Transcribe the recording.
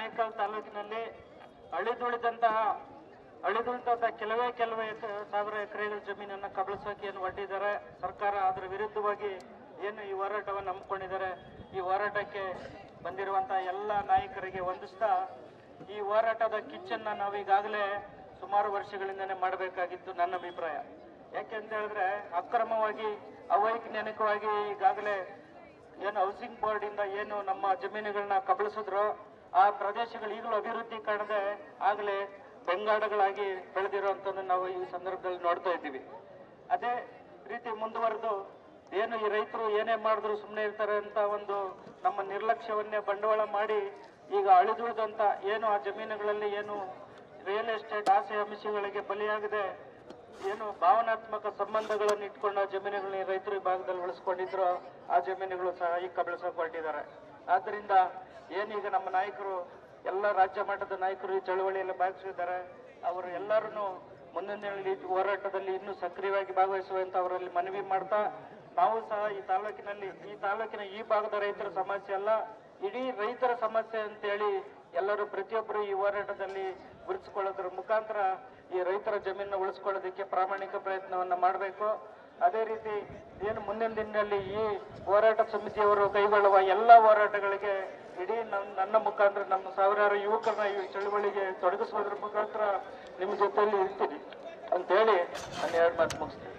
ಆನೇಕಲ್ ತಾಲೂಕಿನಲ್ಲಿ ಅಳಿದುಳಿದಂತಹ ಕೆಲವೇ ಸಾವಿರ ಎಕರೆಗಳ ಜಮೀನನ್ನು ಕಬಳಿಸೋಕೆ ಏನು ಹೊರಟಿದ್ದಾರೆ ಸರ್ಕಾರ. ಅದರ ವಿರುದ್ಧವಾಗಿ ಏನು ಈ ಹೋರಾಟವನ್ನು ಹಮ್ಮಿಕೊಂಡಿದ್ದಾರೆ, ಈ ಹೋರಾಟಕ್ಕೆ ಬಂದಿರುವಂತಹ ಎಲ್ಲ ನಾಯಕರಿಗೆ ವಂದಿಸ್ತಾ, ಈ ಹೋರಾಟದ ಕಿಚ್ಚನ್ನ ನಾವು ಈಗಾಗಲೇ ಸುಮಾರು ವರ್ಷಗಳಿಂದನೇ ಮಾಡಬೇಕಾಗಿತ್ತು ನನ್ನ ಅಭಿಪ್ರಾಯ. ಯಾಕೆಂತ ಹೇಳಿದ್ರೆ ಅಕ್ರಮವಾಗಿ ಅವೈಜ್ಞಾನಿಕವಾಗಿ ಈಗಾಗಲೇ ಏನು ಹೌಸಿಂಗ್ ಬೋರ್ಡ್ ಇಂದ ಏನು ನಮ್ಮ ಜಮೀನುಗಳನ್ನ ಕಬಳಿಸಿದ್ರು, ಆ ಪ್ರದೇಶಗಳು ಈಗಲೂ ಅಭಿವೃದ್ಧಿ ಕಾಣದೆ ಆಗಲೇ ಬೆಂಗಾಡಗಳಾಗಿ ಬೆಳೆದಿರುವಂಥದ್ದು ನಾವು ಈ ಸಂದರ್ಭದಲ್ಲಿ ನೋಡ್ತಾ ಇದ್ದೀವಿ. ಅದೇ ರೀತಿ ಮುಂದುವರೆದು ಏನು ಈ ರೈತರು ಏನೇ ಮಾಡಿದ್ರು ಸುಮ್ಮನೆ ಇರ್ತಾರೆ ಅಂತ ಒಂದು ನಮ್ಮ ನಿರ್ಲಕ್ಷ್ಯವನ್ನೇ ಬಂಡವಾಳ ಮಾಡಿ ಈಗ ಅಳಿದುಳಿದಂತ ಏನು ಆ ಜಮೀನುಗಳಲ್ಲಿ ಏನು ರಿಯಲ್ ಎಸ್ಟೇಟ್ ಆಸೆ ಆಮಿಷಗಳಿಗೆ ಬಲಿಯಾಗದೆ ಏನು ಭಾವನಾತ್ಮಕ ಸಂಬಂಧಗಳನ್ನು ಇಟ್ಕೊಂಡು ಆ ಜಮೀನುಗಳನ್ನ ರೈತರು ಈ ಭಾಗದಲ್ಲಿ ಉಳಿಸ್ಕೊಂಡಿದ್ರು, ಆ ಜಮೀನುಗಳು ಸಹ ಈಗ ಕಬಳಿಸೋಕೆ ಹೊರಟಿದ್ದಾರೆ. ಆದ್ದರಿಂದ ಏನೀಗ ನಮ್ಮ ನಾಯಕರು ಎಲ್ಲ ರಾಜ್ಯ ಮಟ್ಟದ ನಾಯಕರು ಈ ಚಳವಳಿಯಲ್ಲಿ ಭಾಗವಹಿಸಿದ್ದಾರೆ. ಅವರು ಎಲ್ಲರೂ ಮುಂದಿನ ಹೋರಾಟದಲ್ಲಿ ಇನ್ನೂ ಸಕ್ರಿಯವಾಗಿ ಭಾಗವಹಿಸುವಂತ ಅವರಲ್ಲಿ ಮನವಿ ಮಾಡ್ತಾ, ನಾವು ಸಹ ಈ ತಾಲೂಕಿನ ಈ ಭಾಗದ ರೈತರ ಸಮಸ್ಯೆ ಅಲ್ಲ, ಇಡೀ ರೈತರ ಸಮಸ್ಯೆ ಅಂತೇಳಿ ಎಲ್ಲರೂ ಪ್ರತಿಯೊಬ್ಬರು ಈ ಹೋರಾಟದಲ್ಲಿ ಗುರುತಿಸಿಕೊಳ್ಳೋದ್ರ ಮುಖಾಂತರ ಈ ರೈತರ ಜಮೀನನ್ನು ಉಳಿಸ್ಕೊಳ್ಳೋದಕ್ಕೆ ಪ್ರಾಮಾಣಿಕ ಪ್ರಯತ್ನವನ್ನ ಮಾಡಬೇಕು. ಅದೇ ರೀತಿ ಏನು ಮುಂದಿನ ದಿನದಲ್ಲಿ ಈ ಹೋರಾಟ ಸಮಿತಿಯವರು ಕೈಗೊಳ್ಳುವ ಎಲ್ಲ ಹೋರಾಟಗಳಿಗೆ ಇಡೀ ನನ್ನ ಮುಖಾಂತರ ನಮ್ಮ ಸಾವಿರಾರು ಯುವಕರನ್ನ ಈ ಚಳುವಳಿಗೆ ತೊಡಗಿಸುವುದರ ಮುಖಾಂತರ ನಿಮ್ಮ ಜೊತೆಯಲ್ಲಿ ಇರ್ತೀನಿ ಅಂತ ಹೇಳಿ ನಾನು 2 ಮಾತು ಮುಗಿಸ್ತೀನಿ.